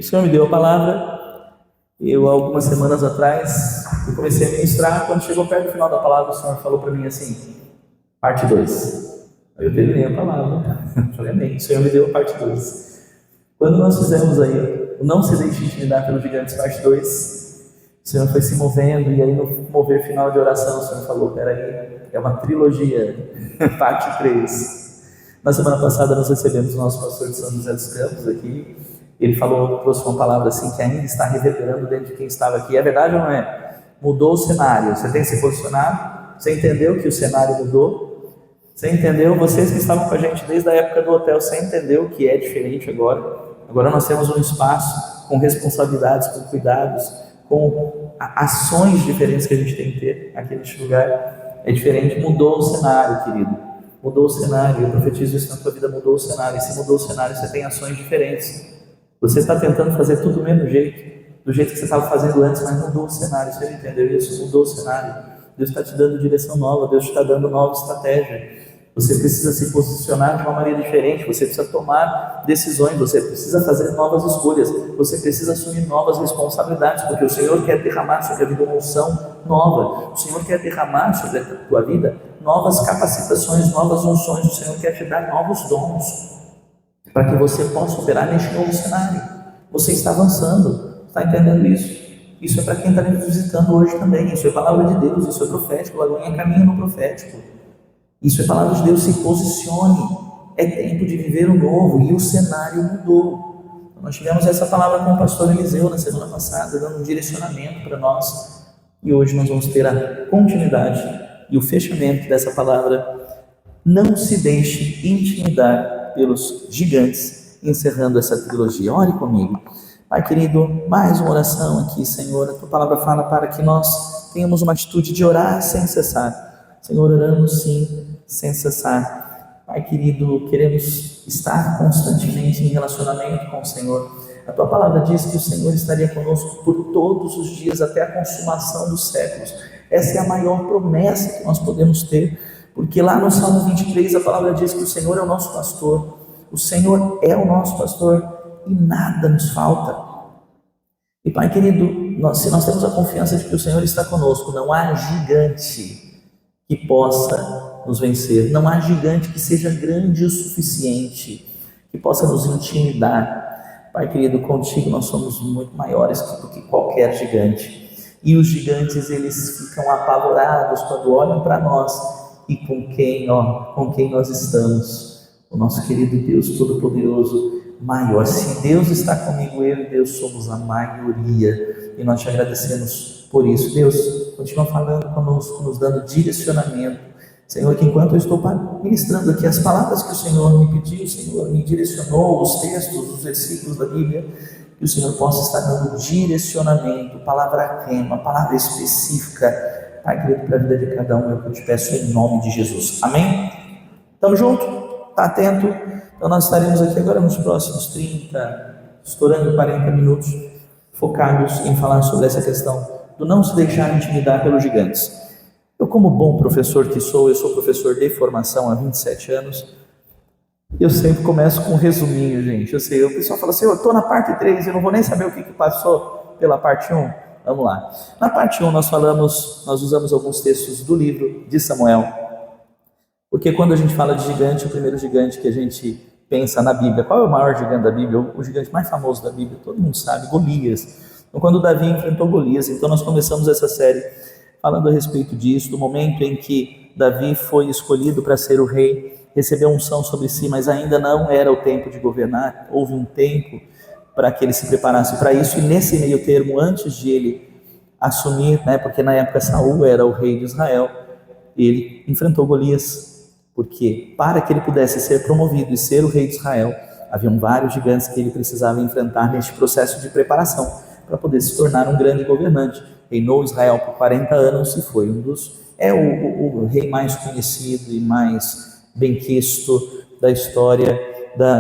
o Senhor me deu a palavra. Eu, algumas semanas atrás, eu comecei a ministrar. Quando chegou perto do final da palavra, o Senhor falou para mim assim: parte 2. Aí eu terminei a palavra. Falei, amém, o Senhor me deu a parte 2. Quando nós fizemos aí o Não Se Deixe Intimidar pelos Gigantes, parte 2, o Senhor foi se movendo, e aí no mover final de oração, o Senhor falou: peraí, é uma trilogia, parte 3. Na semana passada nós recebemos o nosso pastor de São José dos Campos aqui. Ele falou, trouxe uma palavra assim que ainda está reverberando dentro de quem estava aqui. É verdade ou não é? Mudou o cenário. Você tem se posicionado? Você entendeu que o cenário mudou? Você entendeu? Vocês que estavam com a gente desde a época do hotel, você entendeu que é diferente agora? Agora nós temos um espaço com responsabilidades, com cuidados, com ações diferentes que a gente tem que ter aqui neste lugar. É diferente. Mudou o cenário, querido. Mudou o cenário. Eu profetizo isso na tua vida. Mudou o cenário. E se mudou o cenário, você tem ações diferentes. Você está tentando fazer tudo do mesmo jeito, do jeito que você estava fazendo antes, mas mudou o cenário. Você entendeu isso? Mudou o cenário. Deus está te dando direção nova, Deus está dando nova estratégia. Você precisa se posicionar de uma maneira diferente, você precisa tomar decisões, você precisa fazer novas escolhas, você precisa assumir novas responsabilidades, porque o Senhor quer derramar sobre a vida uma unção nova. O Senhor quer derramar sobre a tua vida novas capacitações, novas unções. O Senhor quer te dar novos dons, para que você possa operar neste novo cenário. Você está avançando, está entendendo isso? Isso é para quem está nos visitando hoje também. Isso é palavra de Deus, isso é profético. Lagoinha caminha no profético. Isso é palavra de Deus. Se posicione. É tempo de viver o novo, e o cenário mudou. Nós tivemos essa palavra com o pastor Eliseu na semana passada, dando um direcionamento para nós, e hoje nós vamos ter a continuidade e o fechamento dessa palavra. Não se deixe intimidar pelos gigantes, encerrando essa trilogia. Ore comigo. Pai querido, mais uma oração aqui, Senhor. A tua palavra fala para que nós tenhamos uma atitude de orar sem cessar. Senhor, oramos sim, sem cessar. Pai querido, queremos estar constantemente em relacionamento com o Senhor. A tua palavra diz que o Senhor estaria conosco por todos os dias, até a consumação dos séculos. Essa é a maior promessa que nós podemos ter, porque lá no Salmo 23 a palavra diz que o Senhor é o nosso pastor. O Senhor é o nosso pastor e nada nos falta. E Pai querido, se nós temos a confiança de que o Senhor está conosco, não há gigante que possa nos vencer, não há gigante que seja grande o suficiente, que possa nos intimidar. Pai querido, contigo nós somos muito maiores do que qualquer gigante, e os gigantes eles ficam apavorados quando olham para nós e com quem nós estamos. O nosso querido Deus Todo-Poderoso, maior. Se Deus está comigo, eu e Deus somos a maioria, e nós te agradecemos por isso. Deus, continua falando conosco, nos dando direcionamento. Senhor, que enquanto eu estou ministrando aqui as palavras que o Senhor me pediu, o Senhor me direcionou, os textos, os versículos da Bíblia, que o Senhor possa estar dando direcionamento, palavra queima, palavra específica, Pai querido, para a vida de cada um. É o que eu te peço em nome de Jesus. Amém? Estamos juntos? Está atento? Então nós estaremos aqui agora nos próximos 30, estourando 40 minutos, focados em falar sobre essa questão do não se deixar intimidar pelos gigantes. Eu, como bom professor que sou, eu sou professor de formação há 27 anos, eu sempre começo com um resuminho, gente. Eu sei, o pessoal fala assim: eu estou na parte 3, eu não vou nem saber o que passou pela parte 1. Vamos lá. Na parte 1 nós usamos alguns textos do livro de Samuel, porque quando a gente fala de gigante, o primeiro gigante que a gente pensa na Bíblia, qual é o maior gigante da Bíblia? O gigante mais famoso da Bíblia, todo mundo sabe, Golias. Então quando Davi enfrentou Golias, então nós começamos essa série falando a respeito disso, do momento em que Davi foi escolhido para ser o rei, recebeu unção sobre si, mas ainda não era o tempo de governar. Houve um tempo para que ele se preparasse para isso, e nesse meio termo, antes de ele assumir, porque na época Saul era o rei de Israel, ele enfrentou Golias, porque para que ele pudesse ser promovido e ser o rei de Israel, haviam vários gigantes que ele precisava enfrentar neste processo de preparação, para poder se tornar um grande governante. Reinou Israel por 40 anos e foi o rei mais conhecido e mais benquisto da história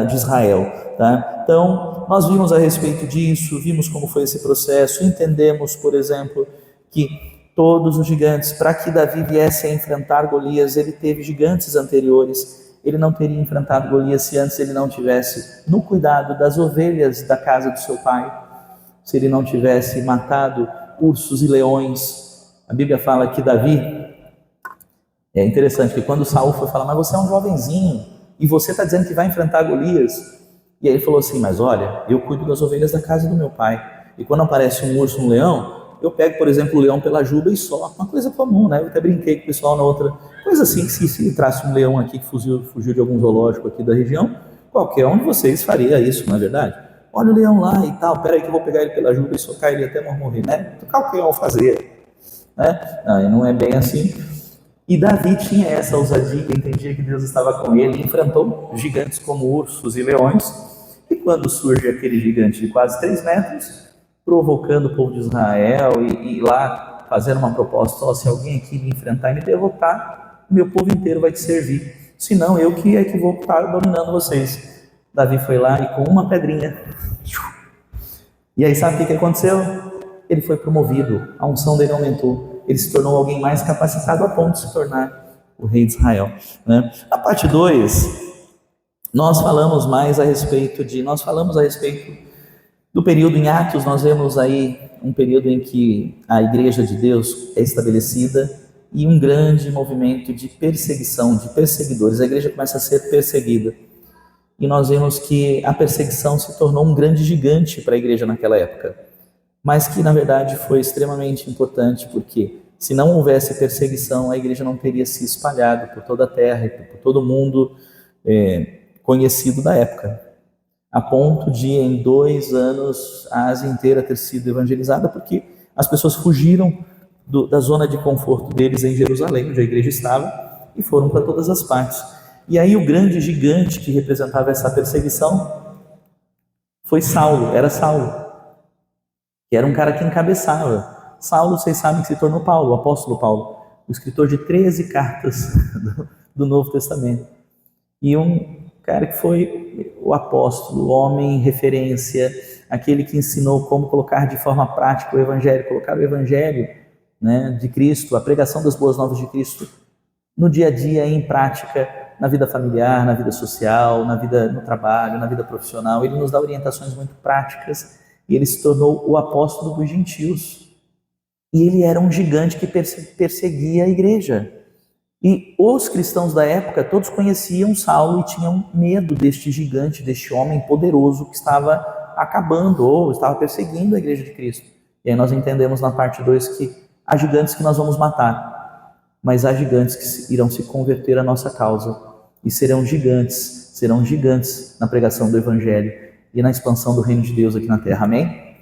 de Israel. Tá? Então, nós vimos a respeito disso, vimos como foi esse processo, entendemos, por exemplo, que todos os gigantes, para que Davi viesse a enfrentar Golias, ele teve gigantes anteriores, ele não teria enfrentado Golias se antes ele não tivesse no cuidado das ovelhas da casa do seu pai, se ele não tivesse matado ursos e leões. A Bíblia fala que Davi, é interessante que quando Saul foi falar, mas você é um jovenzinho e você está dizendo que vai enfrentar Golias, e aí ele falou assim, mas olha, eu cuido das ovelhas da casa do meu pai, e quando aparece um urso, um leão, eu pego, por exemplo, o leão pela juba e só, uma coisa comum, né? Eu até brinquei com o pessoal na outra, coisa assim, que se entrasse um leão aqui que fugiu de algum zoológico aqui da região, qualquer um de vocês faria isso, não é verdade? Olha o leão lá e tal, peraí que eu vou pegar ele pela juba e socar ele até morrer, né? Qualquer um fazer, né? Não é bem assim. E Davi tinha essa ousadia, entendia que Deus estava com ele, enfrentou gigantes como ursos e leões, e quando surge aquele gigante de quase 3 metros, provocando o povo de Israel e lá fazendo uma proposta, se alguém aqui me enfrentar e me derrotar, meu povo inteiro vai te servir, senão eu que é que vou estar dominando vocês. Davi foi lá e com uma pedrinha, e aí sabe o que aconteceu? Ele foi promovido, a unção dele aumentou, ele se tornou alguém mais capacitado a ponto de se tornar o rei de Israel, né? Na parte 2, nós falamos a respeito do período em Atos. Nós vemos aí um período em que a igreja de Deus é estabelecida e um grande movimento de perseguição, de perseguidores. A igreja começa a ser perseguida. E nós vemos que a perseguição se tornou um grande gigante para a igreja naquela época. Mas que, na verdade, foi extremamente importante, porque se não houvesse perseguição, a igreja não teria se espalhado por toda a terra e por todo o mundo conhecido da época, a ponto de em 2 anos a Ásia inteira ter sido evangelizada, porque as pessoas fugiram da zona de conforto deles em Jerusalém, onde a igreja estava, e foram para todas as partes. E aí o grande gigante que representava essa perseguição foi Saulo, que era um cara que encabeçava. Saulo, vocês sabem que se tornou Paulo, o apóstolo Paulo, o escritor de 13 cartas do Novo Testamento. E um cara que foi o apóstolo, o homem referência, aquele que ensinou como colocar de forma prática o evangelho, colocar o evangelho, né, de Cristo, a pregação das boas novas de Cristo, no dia a dia, em prática, na vida familiar, na vida social, na vida no trabalho, na vida profissional. Ele nos dá orientações muito práticas e ele se tornou o apóstolo dos gentios. E ele era um gigante que perseguia a igreja. E os cristãos da época, todos conheciam Saulo e tinham medo deste gigante, deste homem poderoso que estava acabando ou estava perseguindo a igreja de Cristo. E aí nós entendemos na parte 2 que há gigantes que nós vamos matar, mas há gigantes que irão se converter à nossa causa e serão gigantes na pregação do evangelho e na expansão do reino de Deus aqui na terra. Amém?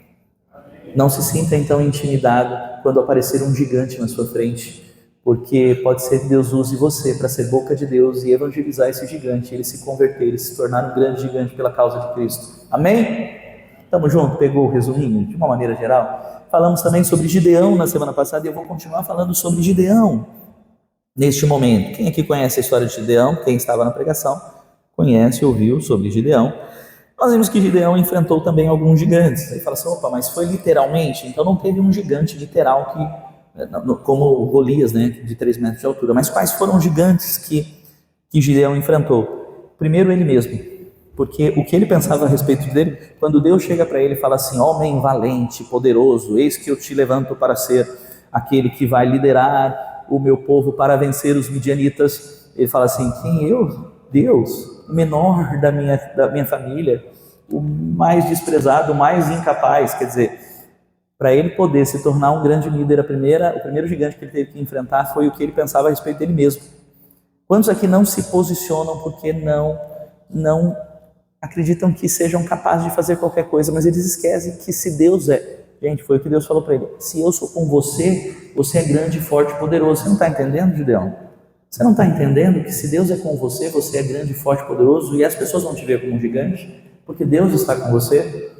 Não se sinta então intimidado quando aparecer um gigante na sua frente, porque pode ser que Deus use você para ser boca de Deus e evangelizar esse gigante, ele se converter, ele se tornar um grande gigante pela causa de Cristo. Amém? Tamo junto? Pegou o resuminho de uma maneira geral? Falamos também sobre Gideão na semana passada e eu vou continuar falando sobre Gideão neste momento. Quem aqui conhece a história de Gideão? Quem estava na pregação conhece, ouviu sobre Gideão. Nós vimos que Gideão enfrentou também alguns gigantes. Aí fala assim, opa, mas foi literalmente? Então não teve um gigante literal como Golias, né, de 3 metros de altura. Mas quais foram os gigantes que Gideão enfrentou? Primeiro, ele mesmo. Porque o que ele pensava a respeito dele, quando Deus chega para ele e fala assim, homem valente, poderoso, eis que eu te levanto para ser aquele que vai liderar o meu povo para vencer os midianitas. Ele fala assim, quem eu? Deus, o menor da minha família, o mais desprezado, o mais incapaz. Quer dizer, para ele poder se tornar um grande líder, o primeiro gigante que ele teve que enfrentar foi o que ele pensava a respeito dele mesmo. Quantos aqui não se posicionam porque não acreditam que sejam capazes de fazer qualquer coisa, mas eles esquecem que se Deus gente, foi o que Deus falou para ele, se eu sou com você, você é grande, forte, poderoso. Você não está entendendo, Gideão? Você não está entendendo que se Deus é com você, você é grande, forte, poderoso, e as pessoas vão te ver como um gigante, porque Deus está com você?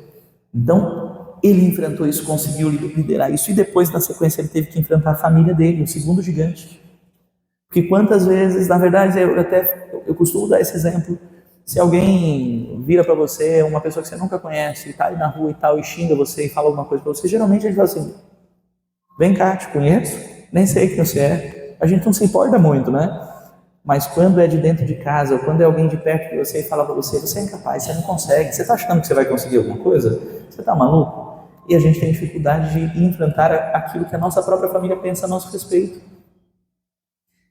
Então, ele enfrentou isso, conseguiu liderar isso, e depois, na sequência, ele teve que enfrentar a família dele, o segundo gigante. Porque quantas vezes, na verdade, eu costumo dar esse exemplo, se alguém vira para você, uma pessoa que você nunca conhece, está aí na rua e tal, e xinga você e fala alguma coisa para você, geralmente a gente fala assim, vem cá, te conheço, nem sei quem você é. A gente não se importa muito, né? Mas quando é de dentro de casa, ou quando é alguém de perto de você e fala para você, você é incapaz, você não consegue, você está achando que você vai conseguir alguma coisa? Você está maluco? E a gente tem dificuldade de enfrentar aquilo que a nossa própria família pensa a nosso respeito.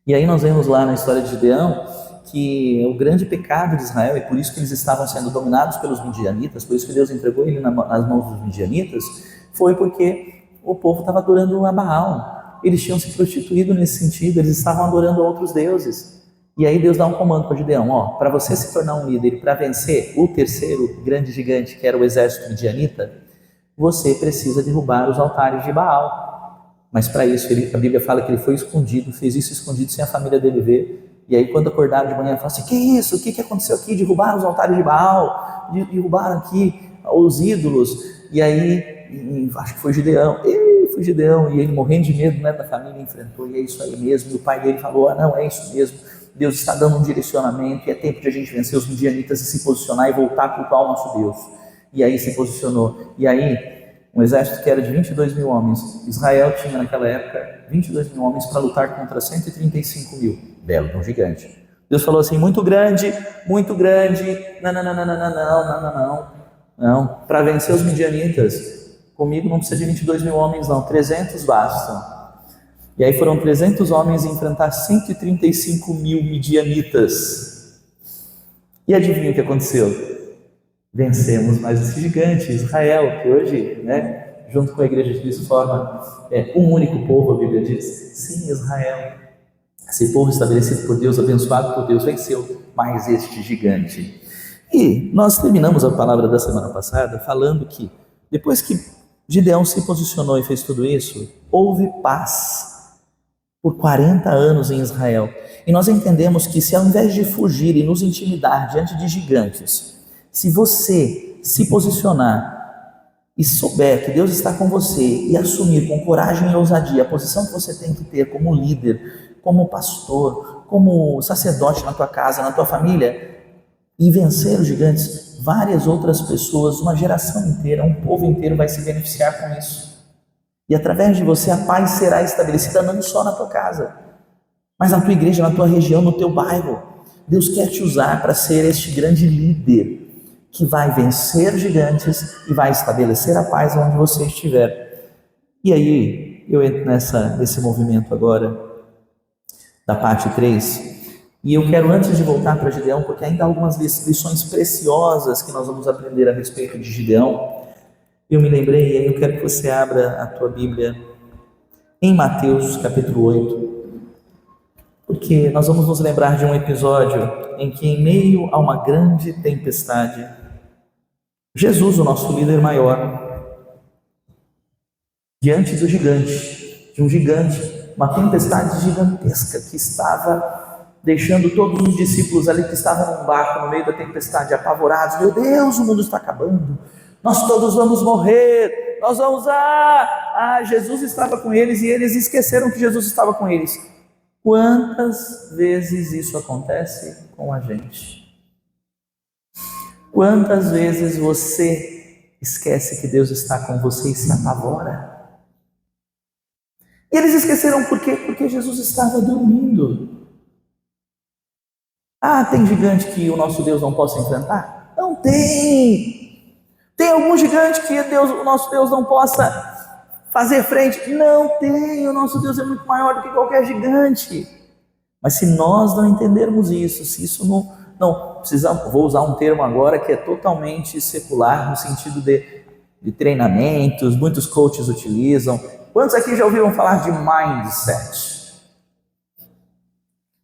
E aí nós vemos lá na história de Gideão que o grande pecado de Israel, e por isso que eles estavam sendo dominados pelos midianitas, por isso que Deus entregou ele nas mãos dos midianitas, foi porque o povo estava adorando a Baal. Eles tinham se prostituído nesse sentido, eles estavam adorando outros deuses. E aí Deus dá um comando para Gideão, para você se tornar um líder, para vencer o terceiro grande gigante, que era o exército midianita, você precisa derrubar os altares de Baal. Mas para isso, a Bíblia fala que ele foi escondido, fez isso escondido sem a família dele ver. E aí quando acordaram de manhã, falaram assim, que isso? O que aconteceu aqui? Derrubaram os altares de Baal, derrubaram aqui os ídolos. E aí, acho que foi Gideão, e ele morrendo de medo, né, da família, enfrentou, e é isso aí mesmo. E o pai dele falou, não, é isso mesmo, Deus está dando um direcionamento, e é tempo de a gente vencer os midianitas e se posicionar e voltar a cultuar o nosso Deus. E aí se posicionou, e aí um exército que era de 22 mil homens, Israel tinha naquela época 22 mil homens para lutar contra 135 mil, belo de um gigante. Deus falou assim, muito grande, não, para vencer os midianitas, comigo não precisa de 22 mil homens não, 300 bastam. E aí foram 300 homens enfrentar 135 mil midianitas. E adivinha o que aconteceu? Vencemos mais esse gigante, Israel, que hoje, né, junto com a Igreja de Cristo, forma um único povo, a Bíblia diz. Sim, Israel, esse povo estabelecido por Deus, abençoado por Deus, venceu mais este gigante. E nós terminamos a palavra da semana passada falando que, depois que Gideão se posicionou e fez tudo isso, houve paz por 40 anos em Israel. E nós entendemos que se ao invés de fugir e nos intimidar diante de gigantes, se você se posicionar e souber que Deus está com você e assumir com coragem e ousadia a posição que você tem que ter como líder, como pastor, como sacerdote na tua casa, na tua família, e vencer os gigantes, várias outras pessoas, uma geração inteira, um povo inteiro vai se beneficiar com isso. E através de você a paz será estabelecida não só na tua casa, mas na tua igreja, na tua região, no teu bairro. Deus quer te usar para ser este grande líder que vai vencer gigantes e vai estabelecer a paz onde você estiver. E aí eu entro nesse movimento agora da parte 3, e eu quero, antes de voltar para Gideão, porque ainda há algumas lições preciosas que nós vamos aprender a respeito de Gideão, eu me lembrei, e aí eu quero que você abra a tua Bíblia em Mateus capítulo 8, porque nós vamos nos lembrar de um episódio em que, em meio a uma grande tempestade, Jesus, o nosso líder maior, diante do gigante, de um gigante, uma tempestade gigantesca que estava deixando todos os discípulos ali que estavam num barco no meio da tempestade apavorados. Meu Deus, o mundo está acabando, nós todos vamos morrer, nós vamos... Jesus estava com eles e eles esqueceram que Jesus estava com eles. Quantas vezes isso acontece com a gente? Quantas vezes você esquece que Deus está com você e se apavora? E eles esqueceram por quê? Porque Jesus estava dormindo. Tem gigante que o nosso Deus não possa enfrentar? Não tem. Tem algum gigante que o nosso Deus não possa fazer frente? Não tem. O nosso Deus é muito maior do que qualquer gigante. Mas se nós não entendermos isso, se isso não precisamos, vou usar um termo agora que é totalmente secular, no sentido de treinamentos, muitos coaches utilizam. Quantos aqui já ouviram falar de mindset?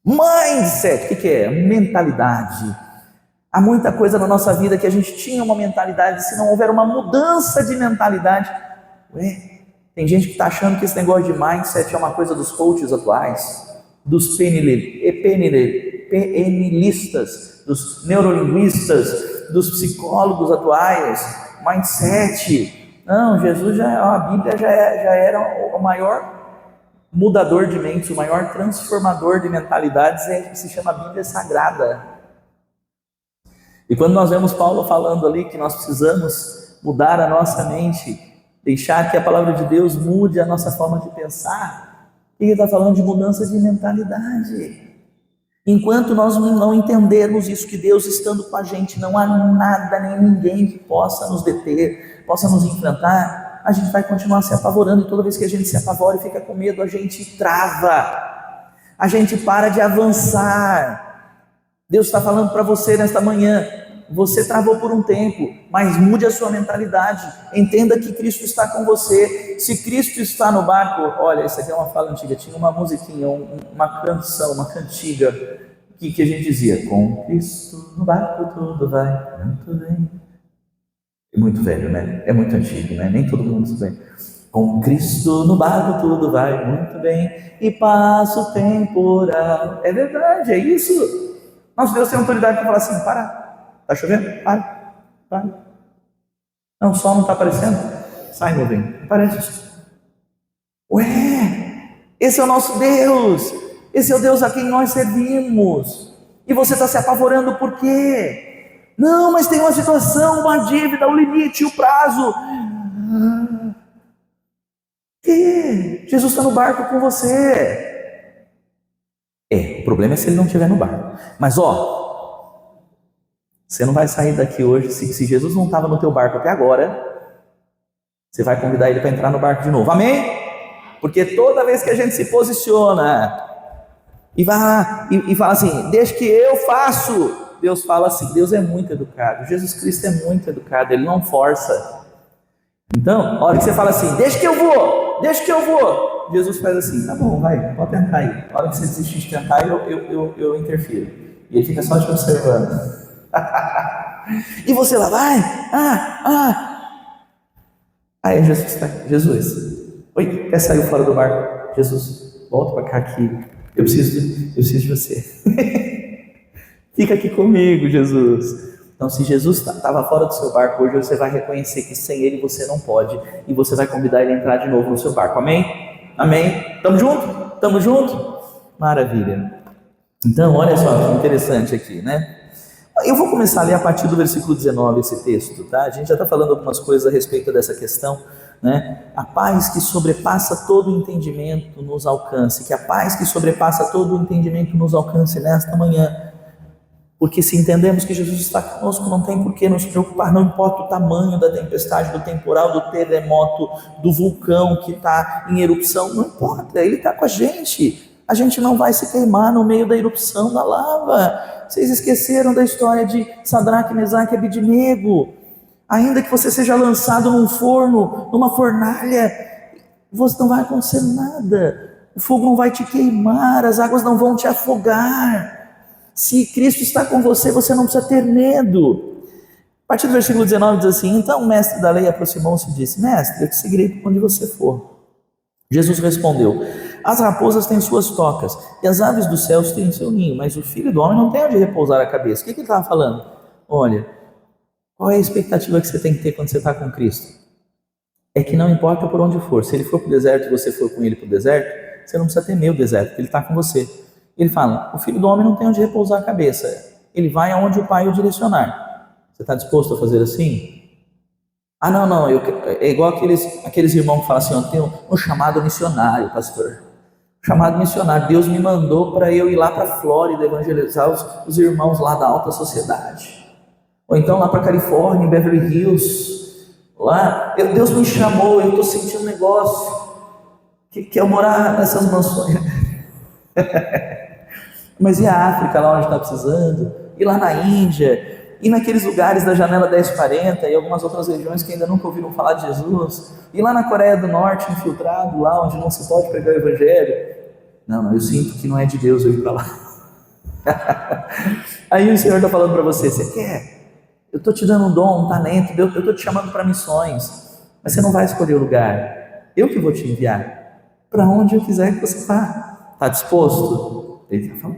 Mindset, o que é? Mentalidade. Há muita coisa na nossa vida que a gente tinha uma mentalidade, se não houver uma mudança de mentalidade, tem gente que está achando que esse negócio de mindset é uma coisa dos coaches atuais, dos PNListas, dos neurolinguistas, dos psicólogos atuais. Mindset. Não, Jesus a Bíblia já era o maior mudador de mentes, o maior transformador de mentalidades, se chama Bíblia Sagrada. E quando nós vemos Paulo falando ali que nós precisamos mudar a nossa mente, deixar que a palavra de Deus mude a nossa forma de pensar, ele está falando de mudança de mentalidade. Enquanto nós não entendermos isso, que Deus estando com a gente, não há nada nem ninguém que possa nos deter, possa nos enfrentar, a gente vai continuar se apavorando, e toda vez que a gente se apavora e fica com medo, a gente trava, a gente para de avançar. Deus está falando para você nesta manhã: você travou por um tempo, mas mude a sua mentalidade, entenda que Cristo está com você. Se Cristo está no barco, olha, isso aqui é uma fala antiga, tinha uma musiquinha, uma canção, uma cantiga, que a gente dizia: com Cristo no barco tudo vai muito bem. É muito velho, né? É muito antigo, né? Nem todo mundo sabe. Com Cristo no barco tudo vai muito bem, e passa o temporal. É verdade, é isso. Nosso Deus tem autoridade para falar assim: para, está chovendo? Para. Não, o sol não está aparecendo? Sai, nuvem, aparece. Ué, esse é o nosso Deus, esse é o Deus a quem nós servimos, e você está se apavorando por quê? Não, mas tem uma situação, uma dívida, o limite, o prazo. Que? Jesus está no barco com você. O problema é se ele não estiver no barco. Mas você não vai sair daqui hoje, se Jesus não estava no teu barco até agora, você vai convidar ele para entrar no barco de novo, amém? Porque toda vez que a gente se posiciona e vai lá e fala assim: deixa que eu faço, Deus fala assim. Deus é muito educado, Jesus Cristo é muito educado, ele não força. Então, a hora que você fala assim: deixa que eu vou, Jesus faz assim: tá bom, vai, pode tentar aí. A hora que você desistir de tentar, eu interfiro. E ele fica só te observando. E você lá vai, aí Jesus, oi, quer sair fora do barco? Jesus, volta para cá aqui, eu preciso de você. Fica aqui comigo, Jesus. Então, se Jesus estava fora do seu barco, hoje você vai reconhecer que sem ele você não pode, e você vai convidar ele a entrar de novo no seu barco, amém? Amém? Tamo junto? Maravilha. Então, olha só que interessante aqui, né? Eu vou começar a ler a partir do versículo 19 esse texto, tá? A gente já está falando algumas coisas a respeito dessa questão, né? A paz que sobrepassa todo o entendimento nos alcance, que a paz que sobrepassa todo o entendimento nos alcance nesta manhã, porque se entendemos que Jesus está conosco, não tem por que nos preocupar, não importa o tamanho da tempestade, do temporal, do terremoto, do vulcão que está em erupção, não importa, ele está com a gente não vai se queimar no meio da erupção da lava. Vocês esqueceram da história de Sadraque, Mesaque e Abednego? Ainda que você seja lançado num forno, numa fornalha, você não vai acontecer nada, o fogo não vai te queimar, as águas não vão te afogar. Se Cristo está com você, você não precisa ter medo. A partir do versículo 19 diz assim: então o mestre da lei aproximou-se e disse: mestre, eu te seguirei por onde você for. Jesus respondeu: as raposas têm suas tocas, e as aves dos céus têm seu ninho, mas o Filho do Homem não tem onde repousar a cabeça. O que ele estava falando? Olha, qual é a expectativa que você tem que ter quando você está com Cristo? É que não importa por onde for, se ele for para o deserto e você for com ele para o deserto, você não precisa temer o deserto, porque ele está com você. Ele fala: o Filho do Homem não tem onde repousar a cabeça, ele vai aonde o Pai o direcionar. Você está disposto a fazer assim? Não, é igual aqueles irmãos que falam assim: eu tenho um chamado missionário, pastor. Chamado missionário, Deus me mandou para eu ir lá para a Flórida evangelizar os irmãos lá da alta sociedade, ou então lá para a Califórnia, em Beverly Hills, lá, Deus me chamou, eu estou sentindo um negócio, que eu morar nessas mansões. Mas e a África, lá onde está precisando? E lá na Índia? E naqueles lugares da janela 1040 e algumas outras regiões que ainda nunca ouviram falar de Jesus? E lá na Coreia do Norte, infiltrado, lá onde não se pode pregar o Evangelho? Não, eu sinto que não é de Deus eu ir para lá. Aí o Senhor está falando para você: você quer? Eu estou te dando um dom, um talento, eu estou te chamando para missões, mas você não vai escolher o lugar, eu que vou te enviar para onde eu quiser que você vá. Está disposto?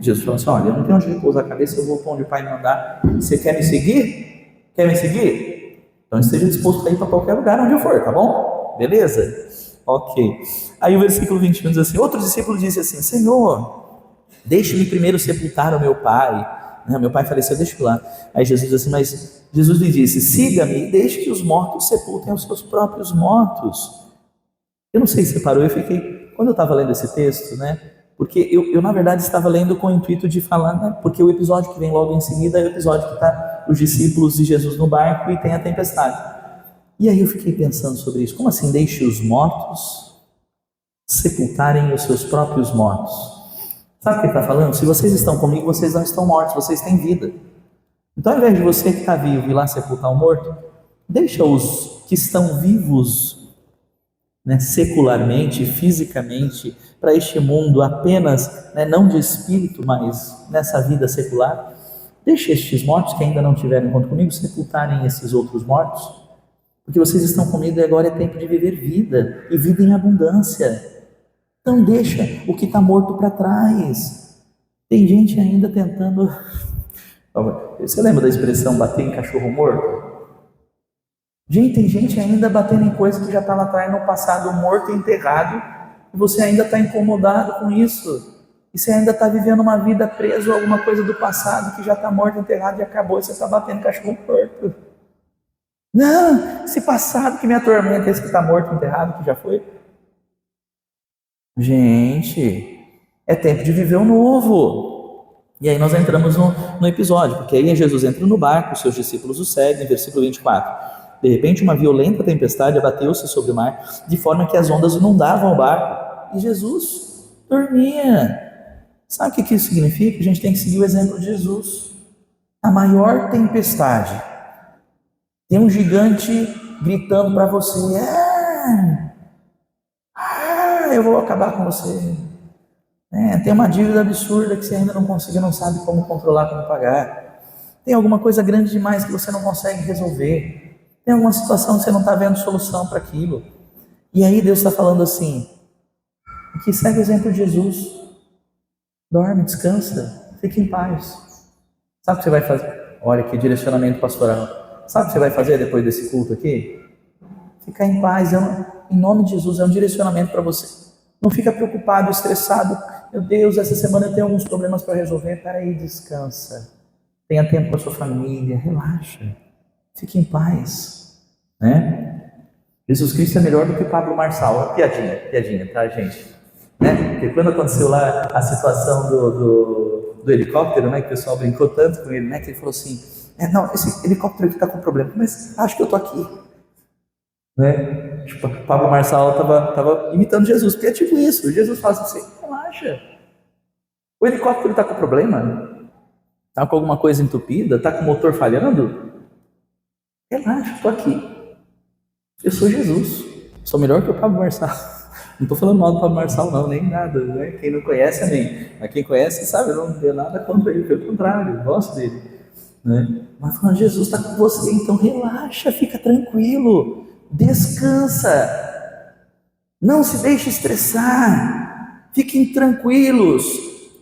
Jesus falou assim: olha, eu não tenho onde repousar a cabeça, eu vou para onde o Pai me mandar. Você quer me seguir? Quer me seguir? Então esteja disposto a ir para qualquer lugar onde eu for, tá bom? Beleza? Ok. Aí o versículo 21 diz assim: outro discípulo disse assim: Senhor, deixe-me primeiro sepultar o meu pai. Meu pai faleceu, deixa eu lá. Aí Jesus diz assim: mas Jesus lhe disse: siga-me e deixe que os mortos sepultem os seus próprios mortos. Eu não sei se você parou, quando eu estava lendo esse texto, né? Porque eu na verdade estava lendo com o intuito de falar, né? Porque o episódio que vem logo em seguida é o episódio que está os discípulos de Jesus no barco e tem a tempestade. E aí eu fiquei pensando sobre isso. Como assim, deixe os mortos sepultarem os seus próprios mortos? Sabe o que ele está falando? Se vocês estão comigo, vocês não estão mortos, vocês têm vida. Então, ao invés de você que está vivo ir lá sepultar o morto, deixa os que estão vivos, né, secularmente, fisicamente, para este mundo apenas, né, não de espírito, mas nessa vida secular, deixa estes mortos que ainda não tiveram encontro comigo sepultarem esses outros mortos, porque vocês estão comigo e agora é tempo de viver vida, e vida em abundância. Então deixa o que está morto para trás. Tem gente ainda tentando... Você lembra da expressão bater em cachorro morto? Gente, tem gente ainda batendo em coisa que já está lá atrás no passado, morto e enterrado, e você ainda está incomodado com isso. E você ainda está vivendo uma vida preso a alguma coisa do passado que já está morto, enterrado e acabou, e você está batendo em cachorro morto. Não, esse passado que me atormenta, esse que está morto, enterrado, que já foi. Gente, é tempo de viver o novo. E aí nós entramos no episódio, porque aí Jesus entra no barco, os seus discípulos o seguem, versículo 24. De repente uma violenta tempestade abateu-se sobre o mar, de forma que as ondas inundavam o barco, e Jesus dormia. Sabe o que isso significa? A gente tem que seguir o exemplo de Jesus. A maior tempestade, tem um gigante gritando para você, eu vou acabar com você. Tem uma dívida absurda que você ainda não conseguiu, não sabe como controlar, como pagar. Tem alguma coisa grande demais que você não consegue resolver. Tem alguma situação que você não está vendo solução para aquilo. E aí Deus está falando assim, que segue o exemplo de Jesus. Dorme, descansa, fique em paz. Sabe o que você vai fazer? Olha que direcionamento pastoral. Sabe o que você vai fazer depois desse culto aqui? Ficar em paz, em nome de Jesus, é um direcionamento para você. Não fica preocupado, estressado. Meu Deus, essa semana eu tenho alguns problemas para resolver. Peraí, descansa. Tenha tempo com a sua família, relaxa. Fique em paz. Né? Jesus Cristo é melhor do que Pablo Marçal. Piadinha, tá, gente? Né? Porque quando aconteceu lá a situação do helicóptero, né, que o pessoal brincou tanto com ele, né, que ele falou assim, não, esse helicóptero aqui está com problema, mas acho que eu estou aqui. Né? Tipo, Pablo Marçal estava imitando Jesus, porque é tipo isso, Jesus fala assim, relaxa, o helicóptero está com problema, está com alguma coisa entupida, está com o motor falhando, relaxa, estou aqui, eu sou Jesus, sou melhor que o Pablo Marçal, não estou falando mal do Pablo Marçal não, nem nada, né? Quem não conhece, amém, mas quem conhece sabe, eu não tenho nada contra ele, pelo contrário, eu gosto dele, né? Mas falando, Jesus está com você, então relaxa, fica tranquilo, descansa, não se deixe estressar, fiquem tranquilos.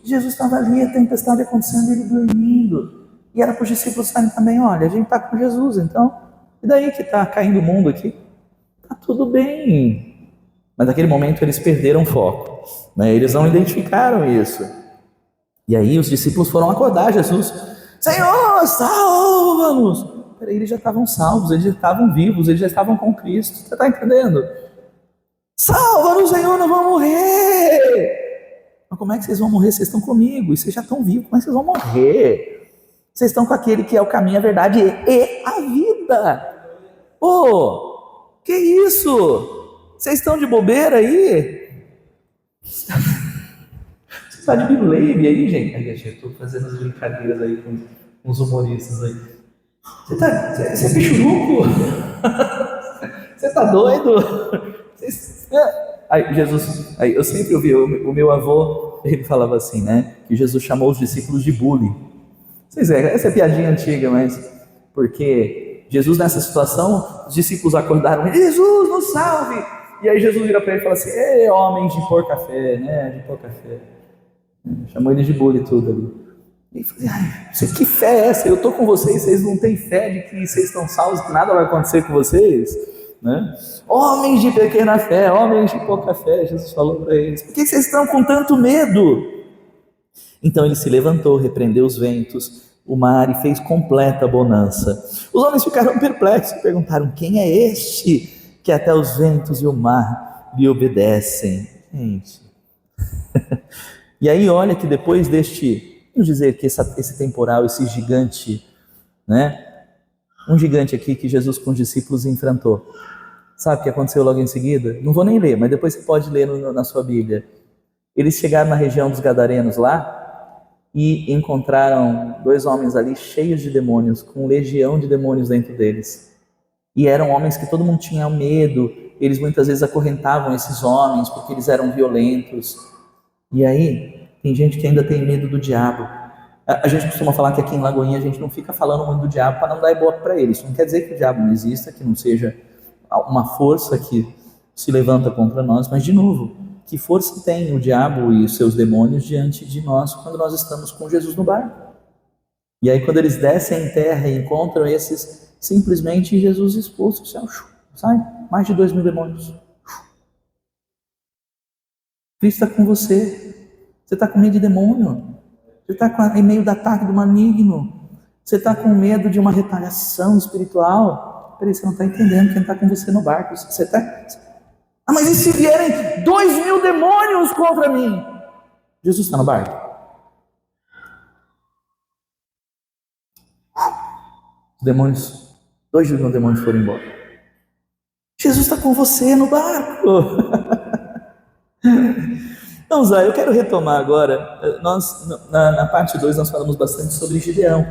Jesus estava ali, a tempestade acontecendo, ele dormindo, e era para os discípulos estarem também, olha, a gente está com Jesus, então, e daí que está caindo o mundo aqui? Está tudo bem. Mas naquele momento eles perderam o foco, né? Eles não identificaram isso, e aí os discípulos foram acordar Jesus, Senhor, salva-nos. Peraí, eles já estavam salvos, eles já estavam vivos, eles já estavam com Cristo, você está entendendo? Salva-nos, Senhor, não vamos morrer. Mas como é que vocês vão morrer? Vocês estão comigo, e vocês já estão vivos, como é que vocês vão morrer? Vocês estão com aquele que é o caminho, a verdade e a vida. Que isso? Vocês estão de bobeira aí? Você está de bilebe aí, gente? Eu estou fazendo as brincadeiras aí com os humoristas aí. Você é bichuruco? Você está doido? Aí Jesus, eu sempre ouvi, o meu avô, ele falava assim, né? Que Jesus chamou os discípulos de bully. Essa é piadinha antiga, mas porque Jesus nessa situação, os discípulos acordaram, Jesus, nos salve! E aí Jesus vira para ele e fala assim, ei, homens de pouca fé, né? De pouca fé. Chamou ele de bully tudo ali. E falei, que fé é essa? Eu estou com vocês, vocês não têm fé de que vocês estão salvos, que nada vai acontecer com vocês? Né? Homens de pequena fé, homens de pouca fé, Jesus falou para eles, por que vocês estão com tanto medo? Então ele se levantou, repreendeu os ventos, o mar e fez completa bonança. Os homens ficaram perplexos e perguntaram, quem é este que até os ventos e o mar lhe obedecem? Gente, E aí olha que depois deste, vamos dizer que esse temporal, esse gigante, né? Um gigante aqui que Jesus com os discípulos enfrentou. Sabe o que aconteceu logo em seguida? Não vou nem ler, mas depois você pode ler na sua Bíblia. Eles chegaram na região dos Gadarenos lá e encontraram 2 homens ali cheios de demônios, com legião de demônios dentro deles. E eram homens que todo mundo tinha medo, eles muitas vezes acorrentavam esses homens porque eles eram violentos. E aí, tem gente que ainda tem medo do diabo. A gente costuma falar que aqui em Lagoinha a gente não fica falando muito do diabo para não dar ibope para ele. Isso não quer dizer que o diabo não exista, que não seja uma força que se levanta contra nós, mas de novo, que força tem o diabo e os seus demônios diante de nós quando nós estamos com Jesus no barco? E aí quando eles descem em terra e encontram esses, simplesmente Jesus expulsa o céu, sai, mais de 2.000 demônios. Cristo está com você. Você está com medo de demônio. Você está em meio do ataque do maligno. Você está com medo de uma retaliação espiritual. Peraí, você não está entendendo quem está com você no barco. Você está... Ah, mas e se vierem 2.000 demônios contra mim? Jesus está no barco. Os demônios, 2.000 demônios foram embora. Jesus está com você no barco. Então, Zé, eu quero retomar agora. Nós, na parte 2, nós falamos bastante sobre Gideão.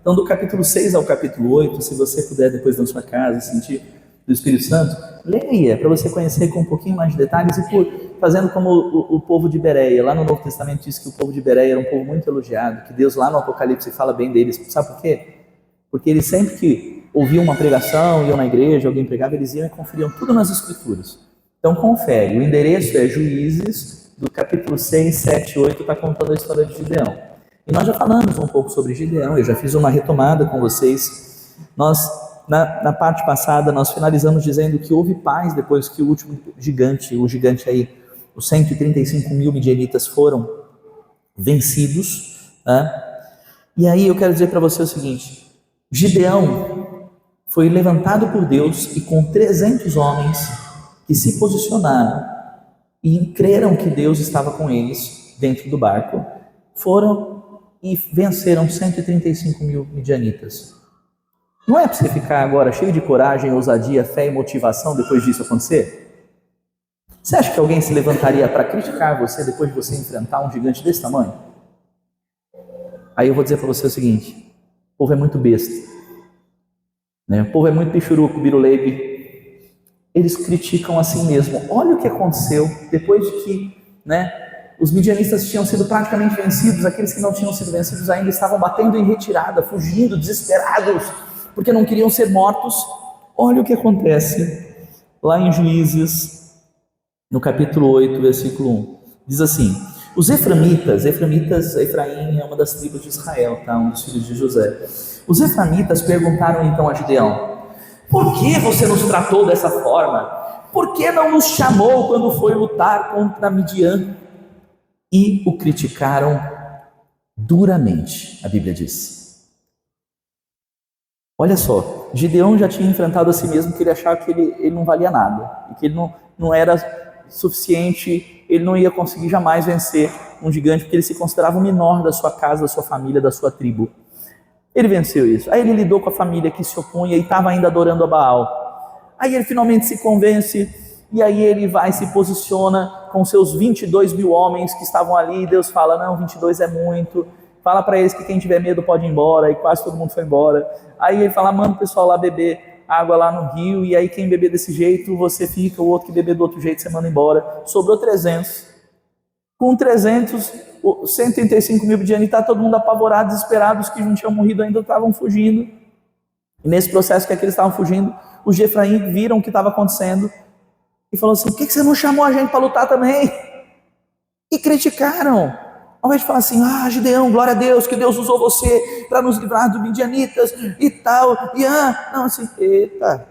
Então, do capítulo 6 ao capítulo 8, se você puder depois na sua casa sentir do Espírito Santo, leia, para você conhecer com um pouquinho mais de detalhes e fazendo como o povo de Bereia. Lá no Novo Testamento diz que o povo de Bereia era um povo muito elogiado, que Deus lá no Apocalipse fala bem deles. Sabe por quê? Porque eles sempre que ouviam uma pregação, iam na igreja, alguém pregava, eles iam e conferiam tudo nas Escrituras. Então confere, o endereço é Juízes, do capítulo 6, 7 e 8, está contando a história de Gideão. E nós já falamos um pouco sobre Gideão, eu já fiz uma retomada com vocês. Nós, na parte passada, nós finalizamos dizendo que houve paz depois que o último gigante, aí, os 135.000 midianitas foram vencidos. Né? E aí eu quero dizer para você o seguinte, Gideão foi levantado por Deus e com 300 homens que se posicionaram e creram que Deus estava com eles dentro do barco, foram e venceram 135.000 midianitas. Não é para você ficar agora cheio de coragem, ousadia, fé e motivação depois disso acontecer? Você acha que alguém se levantaria para criticar você depois de você enfrentar um gigante desse tamanho? Aí eu vou dizer para você o seguinte, o povo é muito besta, né? O povo é muito pichuruco, biruleibe. Eles criticam assim mesmo. Olha o que aconteceu depois de que, né, os midianistas tinham sido praticamente vencidos, aqueles que não tinham sido vencidos ainda estavam batendo em retirada, fugindo, desesperados, porque não queriam ser mortos. Olha o que acontece lá em Juízes, no capítulo 8, versículo 1. Diz assim, os Efraim é uma das tribos de Israel, tá? Um dos filhos de José. Os Eframitas perguntaram então a Gideão, por que você nos tratou dessa forma? Por que não nos chamou quando foi lutar contra Midian? E o criticaram duramente, a Bíblia diz. Olha só, Gideão já tinha enfrentado a si mesmo que ele achava que ele não valia nada, e que ele não era suficiente, ele não ia conseguir jamais vencer um gigante, porque ele se considerava o menor da sua casa, da sua família, da sua tribo. Ele venceu isso. Aí ele lidou com a família que se opunha e estava ainda adorando a Baal. Aí ele finalmente se convence e aí ele vai e se posiciona com seus 22.000 homens que estavam ali. E Deus fala, não, 22 é muito. Fala para eles que quem tiver medo pode ir embora. E quase todo mundo foi embora. Aí ele fala, manda o pessoal lá beber água lá no rio. E aí quem beber desse jeito, você fica. O outro que beber do outro jeito, você manda embora. Sobrou 300. Com 300, 135.000 midianitas, todo mundo apavorado, desesperado, os que não tinham morrido ainda estavam fugindo. E nesse processo que eles estavam fugindo, os de Efraim viram o que estava acontecendo e falaram assim, por que você não chamou a gente para lutar também? E criticaram. Ao invés de falar assim, Gideão, glória a Deus, que Deus usou você para nos livrar dos midianitas e tal. E não, assim, eita,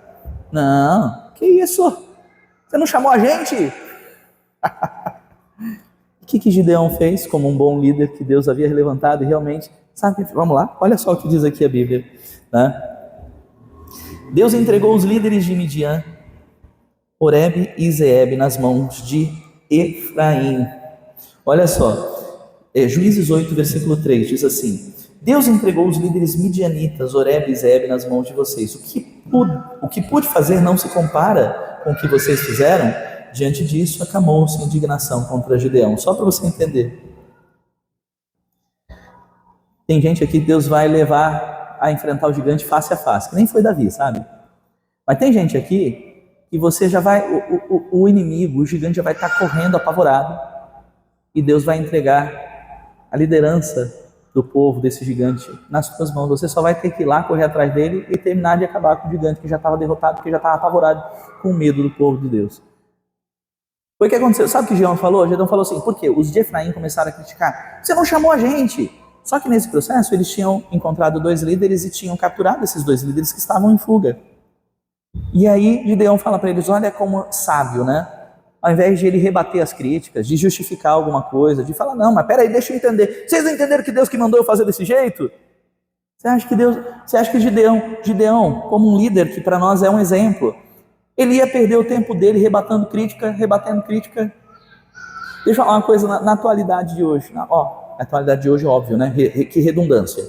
não, que isso? Você não chamou a gente? O que Gideão fez como um bom líder que Deus havia levantado e realmente, sabe, vamos lá, olha só o que diz aqui a Bíblia, né? Deus entregou os líderes de Midian, Oreb e Zeeb nas mãos de Efraim. Olha só, Juízes 8, versículo 3, diz assim: Deus entregou os líderes midianitas, Oreb e Zeb, nas mãos de vocês. O que pude fazer não se compara com o que vocês fizeram. Diante disso, acalmou-se indignação contra Gideão. Só para você entender. Tem gente aqui que Deus vai levar a enfrentar o gigante face a face, que nem foi Davi, sabe? Mas tem gente aqui que você já vai, o inimigo, o gigante já vai estar correndo apavorado, e Deus vai entregar a liderança do povo, desse gigante, nas suas mãos. Você só vai ter que ir lá, correr atrás dele e terminar de acabar com o gigante que já estava derrotado, que já estava apavorado com medo do povo de Deus. Foi o que aconteceu. Sabe o que Gideão falou? Gideão falou assim: por quê? Os de Efraim começaram a criticar. Você não chamou a gente. Só que nesse processo eles tinham encontrado 2 líderes e tinham capturado esses 2 líderes que estavam em fuga. E aí Gideão fala para eles: olha como sábio, né? Ao invés de ele rebater as críticas, de justificar alguma coisa, de falar: não, mas peraí, deixa eu entender. Vocês não entenderam que Deus que mandou eu fazer desse jeito? Você acha que Gideão, como um líder que para nós é um exemplo, ele ia perder o tempo dele rebatendo crítica? Deixa eu falar uma coisa na atualidade de hoje. Na atualidade de hoje, óbvio, né? Que redundância.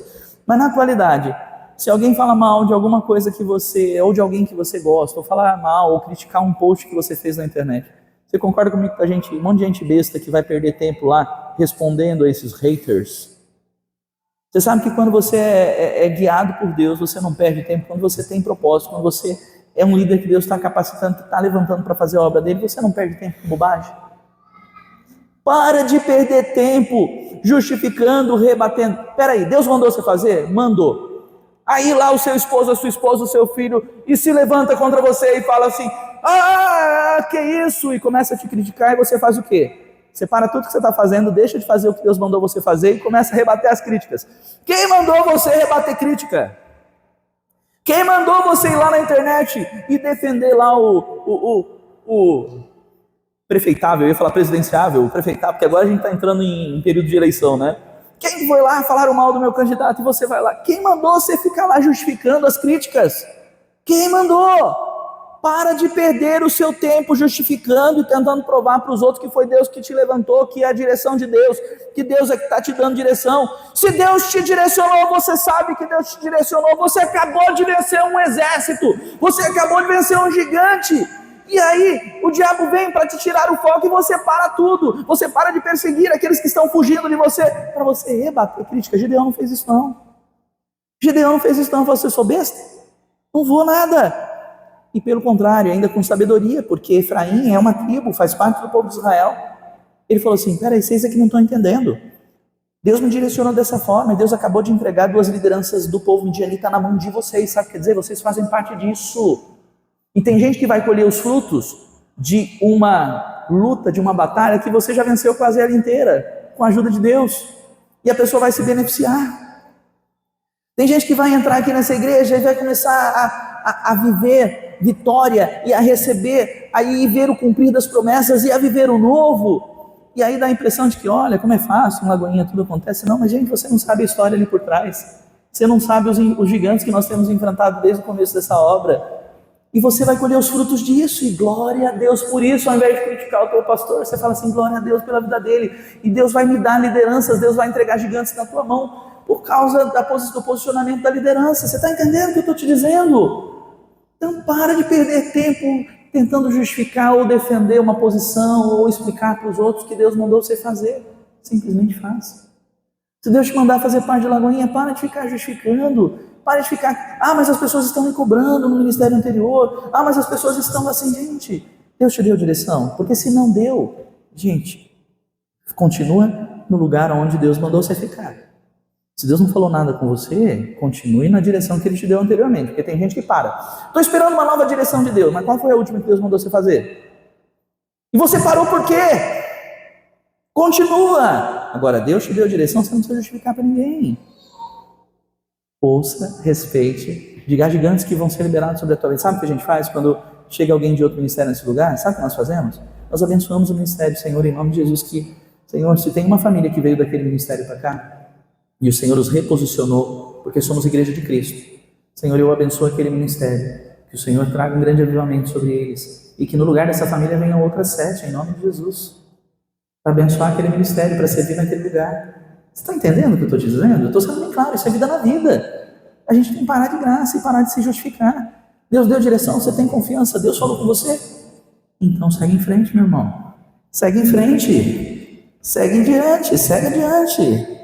Mas na atualidade, se alguém fala mal de alguma coisa que você, ou de alguém que você gosta, ou falar mal, ou criticar um post que você fez na internet, você concorda comigo que um monte de gente besta que vai perder tempo lá respondendo a esses haters? Você sabe que quando você é guiado por Deus, você não perde tempo. Quando você tem propósito, quando você é um líder que Deus está capacitando, está levantando para fazer a obra dele, você não perde tempo com bobagem. Para de perder tempo justificando, rebatendo. Peraí, Deus mandou você fazer? Mandou. Aí lá o seu esposo, a sua esposa, o seu filho, e se levanta contra você e fala assim: que isso? E começa a te criticar, e você faz o quê? Você para tudo que você está fazendo, deixa de fazer o que Deus mandou você fazer e começa a rebater as críticas. Quem mandou você rebater crítica? Quem mandou você ir lá na internet e defender lá o prefeitável? Eu ia falar presidenciável, o prefeitável, porque agora a gente está entrando em período de eleição, né? Quem foi lá falar mal do meu candidato e você vai lá? Quem mandou você ficar lá justificando as críticas? Quem mandou? Para de perder o seu tempo justificando e tentando provar para os outros que foi Deus que te levantou, que é a direção de Deus, que Deus é que está te dando direção. Se Deus te direcionou, você sabe que Deus te direcionou. Você acabou de vencer um exército, você acabou de vencer um gigante. E aí o diabo vem para te tirar o foco e você para tudo. Você para de perseguir aqueles que estão fugindo de você, para você rebater crítica. Gideão não fez isso não. Gideão não fez isso não. Você sou besta? Não vou nada. E pelo contrário, ainda com sabedoria, porque Efraim é uma tribo, faz parte do povo de Israel. Ele falou assim: peraí, vocês aqui não estão entendendo. Deus me direcionou dessa forma, e Deus acabou de entregar 2 lideranças do povo midianita na mão de vocês. Sabe o que quer dizer? Vocês fazem parte disso. E tem gente que vai colher os frutos de uma luta, de uma batalha que você já venceu quase ela inteira, com a ajuda de Deus. E a pessoa vai se beneficiar. Tem gente que vai entrar aqui nessa igreja e vai começar a viver vitória e a receber, aí ver o cumprir das promessas e a viver o novo, e aí dá a impressão de que, olha, como é fácil, em Lagoinha tudo acontece. Não, mas gente, você não sabe a história ali por trás, você não sabe os gigantes que nós temos enfrentado desde o começo dessa obra, e você vai colher os frutos disso, e glória a Deus por isso. Ao invés de criticar o teu pastor, você fala assim: glória a Deus pela vida dele, e Deus vai me dar lideranças, Deus vai entregar gigantes na tua mão, por causa do posicionamento da liderança. Você está entendendo o que eu estou te dizendo? Então para de perder tempo tentando justificar ou defender uma posição ou explicar para os outros que Deus mandou você fazer. Simplesmente faça. Se Deus te mandar fazer parte de Lagoinha, para de ficar justificando, para de ficar: mas as pessoas estão me cobrando no ministério anterior, mas as pessoas estão assim. Gente, Deus te deu direção? Porque se não deu, gente, continua no lugar onde Deus mandou você ficar. Se Deus não falou nada com você, continue na direção que Ele te deu anteriormente, porque tem gente que para. Estou esperando uma nova direção de Deus, mas qual foi a última que Deus mandou você fazer? E você parou por quê? Continua. Agora, Deus te deu a direção, você não precisa justificar para ninguém. Ouça, respeite, diga a gigantes que vão ser liberados sobre a tua vida. Sabe o que a gente faz quando chega alguém de outro ministério nesse lugar? Sabe o que nós fazemos? Nós abençoamos o ministério, Senhor, em nome de Jesus, que, Senhor, se tem uma família que veio daquele ministério para cá, e o Senhor os reposicionou, porque somos igreja de Cristo, Senhor, eu abençoo aquele ministério, que o Senhor traga um grande avivamento sobre eles, e que no lugar dessa família venham outras 7, em nome de Jesus, para abençoar aquele ministério, para servir naquele lugar. Você está entendendo o que eu estou te dizendo? Eu estou sendo bem claro, isso é vida na vida. A gente tem que parar de graça e parar de se justificar. Deus deu direção, você tem confiança, Deus falou com você. Então segue em frente, meu irmão. Segue em frente. Segue em diante, segue adiante.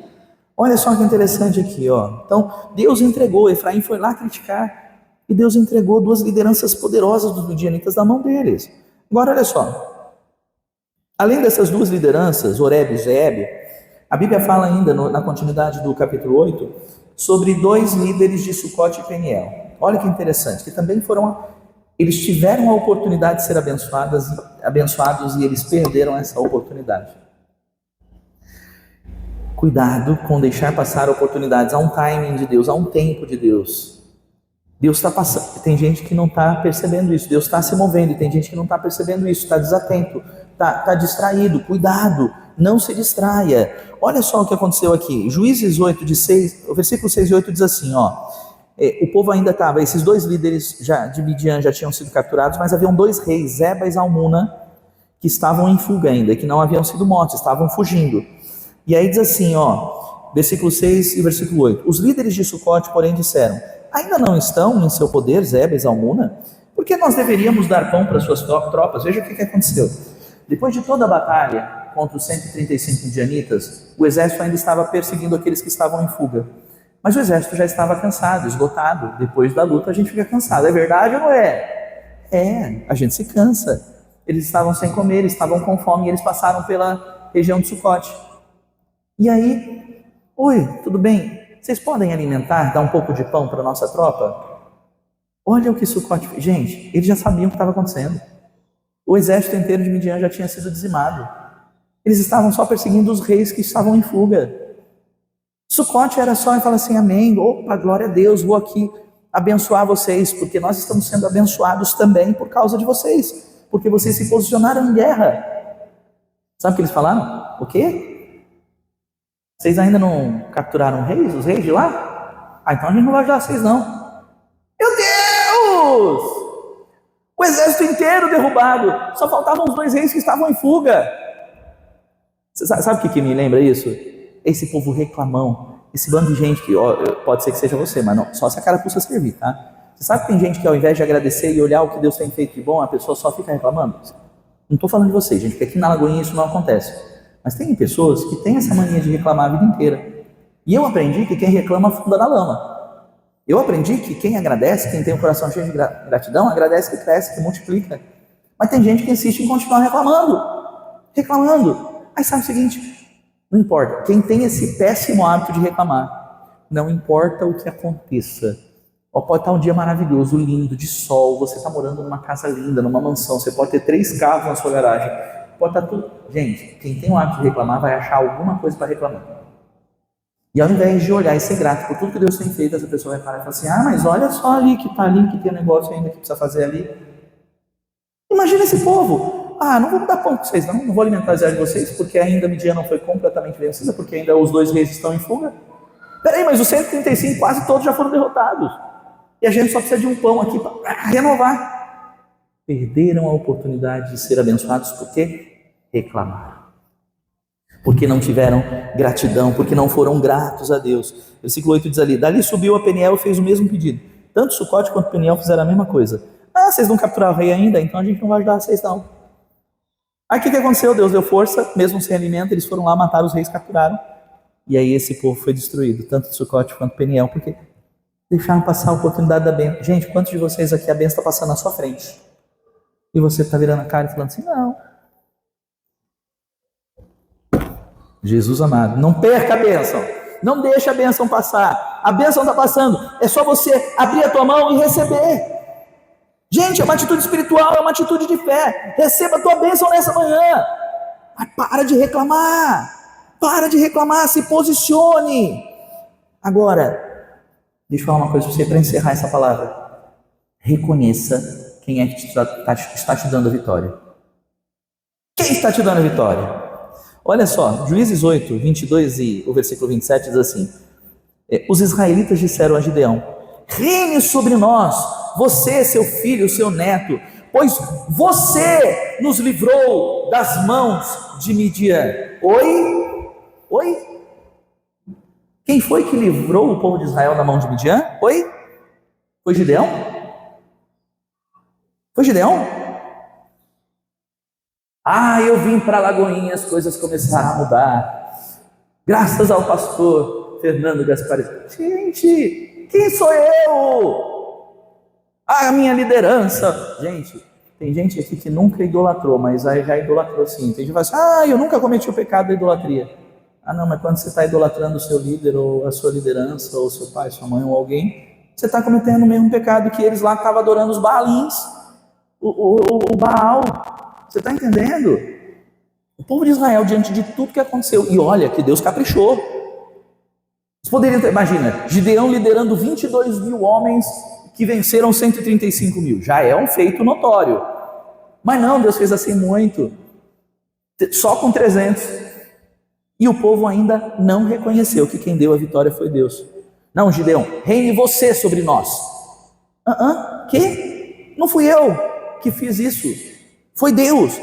Olha só que interessante aqui, ó. Então, Deus entregou, Efraim foi lá criticar, e Deus entregou 2 lideranças poderosas dos midianitas na mão deles. Agora, olha só. Além dessas 2 lideranças, Oreb e Zeeb, a Bíblia fala ainda, na continuidade do capítulo 8, sobre 2 líderes de Sucote e Peniel. Olha que interessante, que também eles tiveram a oportunidade de ser abençoados e eles perderam essa oportunidade. Cuidado com deixar passar oportunidades. Há um timing de Deus, há um tempo de Deus. Deus está passando. Tem gente que não está percebendo isso. Deus está se movendo e tem gente que não está percebendo isso. Está desatento, está distraído. Cuidado, não se distraia. Olha só o que aconteceu aqui. Juízes 8, o versículo 6 e 8 diz assim, ó. O povo ainda estava, esses 2 líderes de Midian já tinham sido capturados, mas haviam 2 reis, Zeba e Zalmuna, que estavam em fuga ainda, que não haviam sido mortos, estavam fugindo. E aí diz assim, ó, versículo 6 e versículo 8. Os líderes de Sucote, porém, disseram: ainda não estão em seu poder Zeba e Zalmuna? Por que nós deveríamos dar pão para suas tropas? Veja o que aconteceu. Depois de toda a batalha contra os 135 midianitas, o exército ainda estava perseguindo aqueles que estavam em fuga. Mas o exército já estava cansado, esgotado. Depois da luta a gente fica cansado. É verdade ou não é? É, a gente se cansa. Eles estavam sem comer, eles estavam com fome e eles passaram pela região de Sucote. E aí, oi, tudo bem? Vocês podem alimentar, dar um pouco de pão para a nossa tropa? Olha o que Sucote fez. Gente, eles já sabiam o que estava acontecendo. O exército inteiro de Midian já tinha sido dizimado. Eles estavam só perseguindo os reis que estavam em fuga. Sucote era só e falar assim, amém, opa, glória a Deus, vou aqui abençoar vocês, porque nós estamos sendo abençoados também por causa de vocês, porque vocês se posicionaram em guerra. Sabe o que eles falaram? O quê? Vocês ainda não capturaram os reis de lá? Ah, então a gente não vai ajudar vocês não. Meu Deus! O exército inteiro derrubado, só faltavam os 2 reis que estavam em fuga. Você sabe o que me lembra isso? Esse povo reclamão, esse bando de gente que, ó, pode ser que seja você, mas não, só se a carapuça servir, tá? Você sabe que tem gente que ao invés de agradecer e olhar o que Deus tem feito de bom, a pessoa só fica reclamando? Não estou falando de vocês, gente, porque aqui na Lagoinha isso não acontece. Mas tem pessoas que têm essa mania de reclamar a vida inteira. E eu aprendi que quem reclama afunda na lama. Eu aprendi que quem agradece, quem tem um coração cheio de gratidão, agradece que cresce, que multiplica. Mas tem gente que insiste em continuar reclamando. Aí sabe o seguinte, não importa, quem tem esse péssimo hábito de reclamar, não importa o que aconteça, pode estar um dia maravilhoso, lindo, de sol, você está morando numa casa linda, numa mansão, você pode ter 3 carros na sua garagem, pode estar tudo. Gente, quem tem o hábito de reclamar vai achar alguma coisa para reclamar. E ao invés de olhar e ser grato por tudo que Deus tem feito, essa pessoa vai parar e falar assim, mas olha só ali que está ali, que tem um negócio ainda que precisa fazer ali. Imagina esse povo. Não vou dar pão para vocês, não vou alimentar o exército de vocês, porque ainda Midian não foi completamente vencida, porque ainda os 2 reis estão em fuga. Peraí, mas os 135 quase todos já foram derrotados. E a gente só precisa de um pão aqui para renovar. Perderam a oportunidade de ser abençoados porque reclamaram. Porque não tiveram gratidão, porque não foram gratos a Deus. Versículo 8 diz ali, dali subiu a Peniel e fez o mesmo pedido. Tanto Sucote quanto Peniel fizeram a mesma coisa. Vocês não capturaram o rei ainda, então a gente não vai ajudar vocês não. Aí o que aconteceu? Deus deu força, mesmo sem alimento, eles foram lá, mataram os reis, capturaram. E aí esse povo foi destruído, tanto de Sucote quanto Peniel, porque deixaram passar a oportunidade da bênção. Gente, quantos de vocês aqui a bênção está passando na sua frente? E você está virando a cara e falando assim, não. Jesus amado, não perca a bênção, não deixe a bênção passar. A bênção está passando, é só você abrir a tua mão e receber. Gente, é uma atitude espiritual, é uma atitude de fé. Receba a tua bênção nessa manhã. Mas para de reclamar, se posicione. Agora, deixa eu falar uma coisa para você para encerrar essa palavra. Reconheça quem é que está te dando a vitória. Quem está te dando a vitória? Olha só, Juízes 8, 22 e o versículo 27 diz assim, os israelitas disseram a Gideão, reine sobre nós, você, seu filho, seu neto, pois você nos livrou das mãos de Midian. Oi? Oi? Quem foi que livrou o povo de Israel da mão de Midian? Oi? Foi Gideão? Foi Gideão? Eu vim para Lagoinha, as coisas começaram a mudar. Graças ao pastor Fernando Gaspari. Gente, quem sou eu? A minha liderança. Gente, tem gente aqui que nunca idolatrou, mas já idolatrou sim. Tem gente que fala assim, eu nunca cometi o pecado da idolatria. Não, mas quando você está idolatrando o seu líder, ou a sua liderança, ou seu pai, sua mãe, ou alguém, você está cometendo o mesmo pecado que eles lá estavam adorando os Baalins, o Baal. Você está entendendo? O povo de Israel, diante de tudo que aconteceu, e olha que Deus caprichou. Vocês poderiam ter, imagina, Gideão liderando 22 mil homens que venceram 135 mil. Já é um feito notório. Mas não, Deus fez assim muito. Só com 300. E o povo ainda não reconheceu que quem deu a vitória foi Deus. Não, Gideão, reine você sobre nós. Que? Não fui eu que fiz isso. Foi Deus.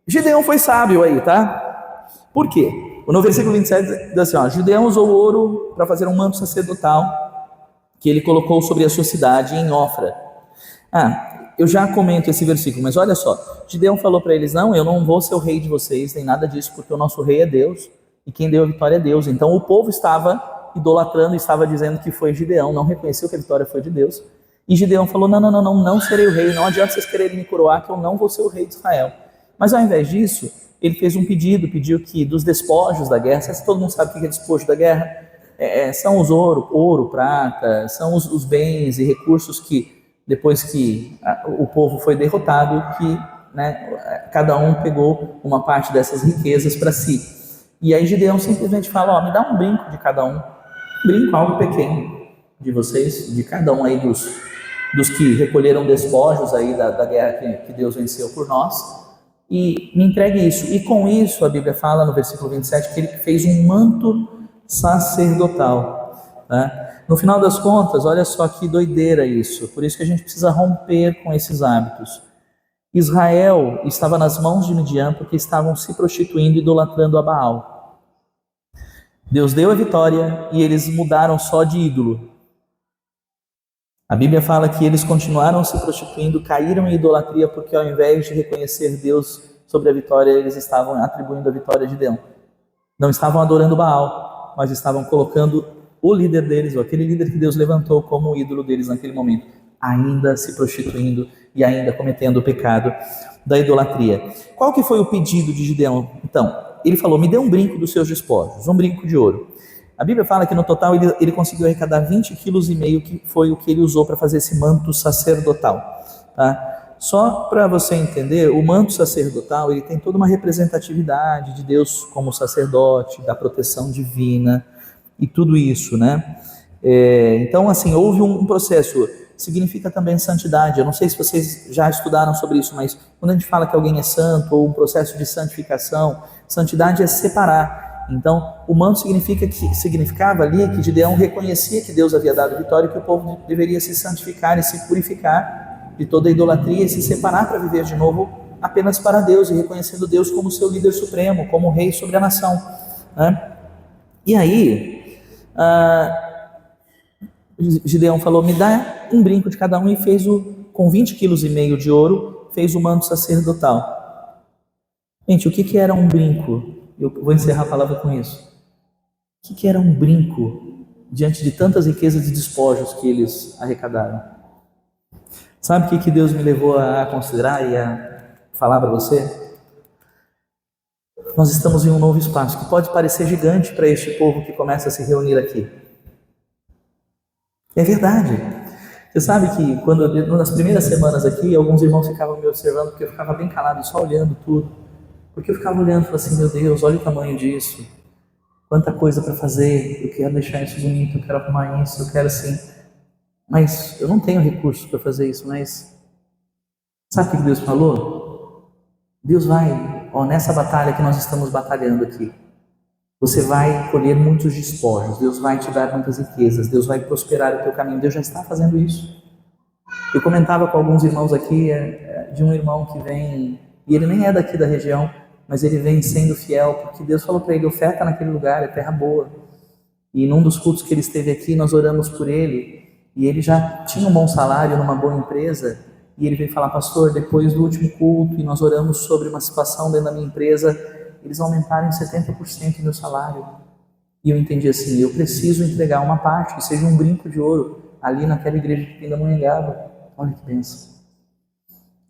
Gideão foi sábio aí, tá? Por quê? No versículo 27 diz assim, Gideão usou ouro para fazer um manto sacerdotal que ele colocou sobre a sua cidade em Ofra. Eu já comento esse versículo, mas olha só. Gideão falou para eles, não, eu não vou ser o rei de vocês, nem nada disso, porque o nosso rei é Deus, e quem deu a vitória é Deus. Então o povo estava idolatrando, estava dizendo que foi Gideão, não reconheceu que a vitória foi de Deus. E Gideão falou, não serei o rei, não adianta vocês quererem me coroar, que eu não vou ser o rei de Israel. Mas ao invés disso, ele fez um pedido, pediu que dos despojos da guerra, todo mundo sabe o que é despojo da guerra? São os ouro, prata, são os bens e recursos que, depois que o povo foi derrotado, que cada um pegou uma parte dessas riquezas para si. E aí Gideão simplesmente fala, me dá um brinco de cada um, brinco, algo pequeno de vocês, de cada um aí dos que recolheram despojos aí da guerra que Deus venceu por nós, e me entregue isso. E com isso a Bíblia fala no versículo 27 que ele fez um manto sacerdotal, No final das contas, olha só que doideira isso. Por isso que a gente precisa romper com esses hábitos. Israel estava nas mãos de Midian porque estavam se prostituindo e idolatrando a Baal. Deus deu a vitória e eles mudaram só de ídolo. A Bíblia fala que eles continuaram se prostituindo, caíram em idolatria porque ao invés de reconhecer Deus sobre a vitória, eles estavam atribuindo a vitória a Gideão. Não estavam adorando Baal, mas estavam colocando o líder deles, ou aquele líder que Deus levantou como ídolo deles naquele momento, ainda se prostituindo e ainda cometendo o pecado da idolatria. Qual que foi o pedido de Gideão? Então, ele falou, me dê um brinco dos seus despojos, um brinco de ouro. A Bíblia fala que no total ele conseguiu arrecadar 20,5 kg, que foi o que ele usou para fazer esse manto sacerdotal. Tá? Só para você entender, o manto sacerdotal ele tem toda uma representatividade de Deus como sacerdote, da proteção divina e tudo isso, Então, assim, houve um processo, significa também santidade. Eu não sei se vocês já estudaram sobre isso, mas quando a gente fala que alguém é santo, ou um processo de santificação, santidade é separar. Então, o manto significava ali que Gideão reconhecia que Deus havia dado vitória e que o povo deveria se santificar e se purificar de toda a idolatria e se separar para viver de novo apenas para Deus e reconhecendo Deus como seu líder supremo, como rei sobre a nação. E aí, Gideão falou, me dá um brinco de cada um, e fez com 20,5 kg de ouro, fez o manto sacerdotal. Gente, o que era um brinco? Eu vou encerrar a palavra com isso. O que era um brinco diante de tantas riquezas e despojos que eles arrecadaram? Sabe o que Deus me levou a considerar e a falar para você? Nós estamos em um novo espaço que pode parecer gigante para este povo que começa a se reunir aqui. É verdade. Você sabe que nas primeiras semanas aqui, alguns irmãos ficavam me observando porque eu ficava bem calado e só olhando tudo. Porque eu ficava olhando e falava assim, meu Deus, olha o tamanho disso, quanta coisa para fazer, eu quero deixar isso bonito, eu quero arrumar isso, eu quero assim, mas eu não tenho recursos para fazer isso. Mas sabe o que Deus falou? Deus vai, nessa batalha que nós estamos batalhando aqui, você vai colher muitos despojos, Deus vai te dar muitas riquezas, Deus vai prosperar o teu caminho, Deus já está fazendo isso. Eu comentava com alguns irmãos aqui, de um irmão que vem, e ele nem é daqui da região, mas ele vem sendo fiel, porque Deus falou para ele, oferta naquele lugar, é terra boa. E num dos cultos que ele esteve aqui, nós oramos por ele, e ele já tinha um bom salário numa boa empresa, e ele veio falar, pastor, depois do último culto, e nós oramos sobre uma situação dentro da minha empresa, eles aumentaram em 70% o meu salário. E eu entendi assim, eu preciso entregar uma parte, que seja um brinco de ouro, ali naquela igreja de Pindamonhangaba. Olha que bênção.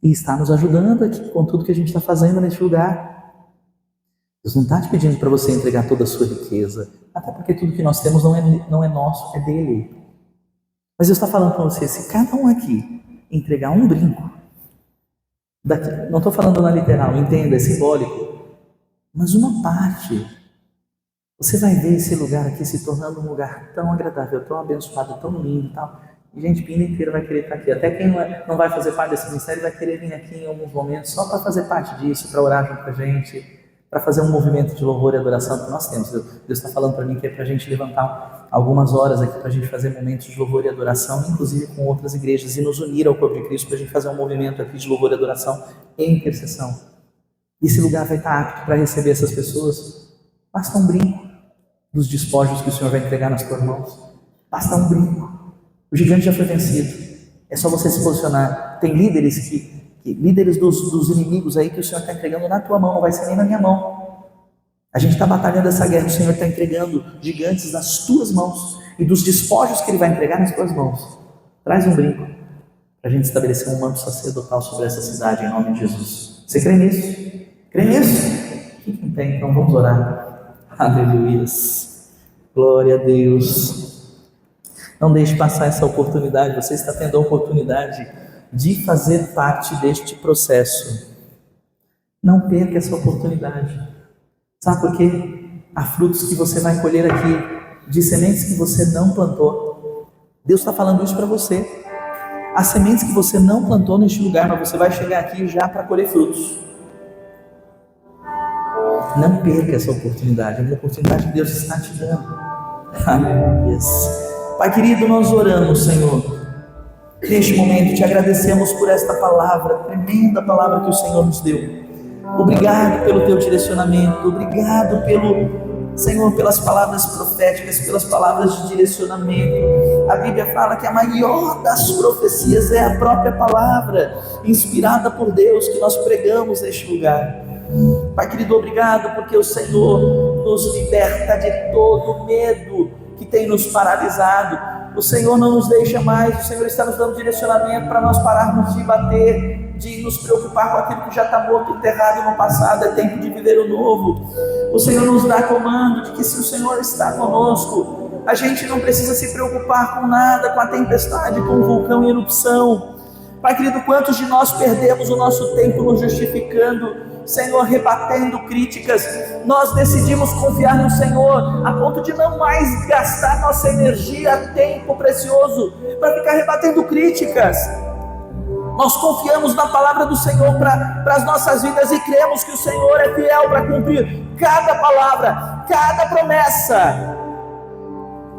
E está nos ajudando aqui com tudo que a gente está fazendo neste lugar. Deus não está te pedindo para você entregar toda a sua riqueza, até porque tudo que nós temos não é nosso, é dele. Mas Deus está falando para você, se cada um aqui entregar um brinco, não estou falando na literal, entenda, é simbólico, mas uma parte, você vai ver esse lugar aqui se tornando um lugar tão agradável, tão abençoado, tão lindo e tal. E gente, Pinda inteira vai querer estar aqui. Até quem não vai fazer parte desse ministério vai querer vir aqui em alguns momentos só para fazer parte disso, para orar junto com a gente, para fazer um movimento de louvor e adoração que nós temos. Deus está falando para mim que é para a gente levantar algumas horas aqui para a gente fazer momentos de louvor e adoração, inclusive com outras igrejas, e nos unir ao corpo de Cristo para a gente fazer um movimento aqui de louvor e adoração e intercessão. E esse lugar vai estar apto para receber essas pessoas. Basta um brinco dos despojos que o Senhor vai entregar nas tuas mãos. Basta um brinco. O gigante já foi vencido. É só você se posicionar. Tem líderes líderes dos inimigos aí que o Senhor está entregando na tua mão, não vai ser nem na minha mão. A gente está batalhando essa guerra, o Senhor está entregando gigantes nas tuas mãos e dos despojos que Ele vai entregar nas tuas mãos. Traz um brinco para a gente estabelecer um manto sacerdotal sobre essa cidade em nome de Jesus. Você crê nisso? Crê nisso? Fique em pé, então vamos orar. Aleluia. Glória a Deus. Não deixe passar essa oportunidade. Você está tendo a oportunidade de fazer parte deste processo. Não perca essa oportunidade. Sabe por quê? Há frutos que você vai colher aqui, de sementes que você não plantou. Deus está falando isso para você. Há sementes que você não plantou neste lugar, mas você vai chegar aqui já para colher frutos. Não perca essa oportunidade. É uma oportunidade que Deus está te dando. Aleluia. Pai querido, nós oramos, Senhor. Neste momento te agradecemos por esta palavra, tremenda palavra que o Senhor nos deu. Obrigado pelo teu direcionamento, obrigado Senhor, pelas palavras proféticas, pelas palavras de direcionamento. A Bíblia fala que a maior das profecias é a própria palavra, inspirada por Deus, que nós pregamos neste lugar. Pai querido, obrigado porque o Senhor nos liberta de todo medo que tem nos paralisado. O Senhor não nos deixa mais, o Senhor está nos dando direcionamento para nós pararmos de bater, de nos preocupar com aquilo que já está morto, enterrado no passado. É tempo de viver o novo. O Senhor nos dá comando de que se o Senhor está conosco, a gente não precisa se preocupar com nada, com a tempestade, com o vulcão em erupção. Pai querido, quantos de nós perdemos o nosso tempo nos justificando, Senhor, rebatendo críticas? Nós decidimos confiar no Senhor a ponto de não mais gastar nossa energia, tempo precioso para ficar rebatendo críticas. Nós confiamos na palavra do Senhor para as nossas vidas e cremos que o Senhor é fiel para cumprir cada palavra, cada promessa.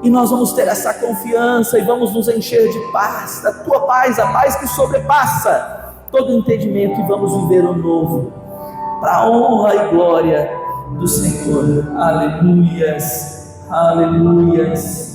E nós vamos ter essa confiança e vamos nos encher de paz, da tua paz, a paz que sobrepassa todo entendimento, e vamos viver o novo, para a honra e glória do Senhor. Aleluias, aleluias.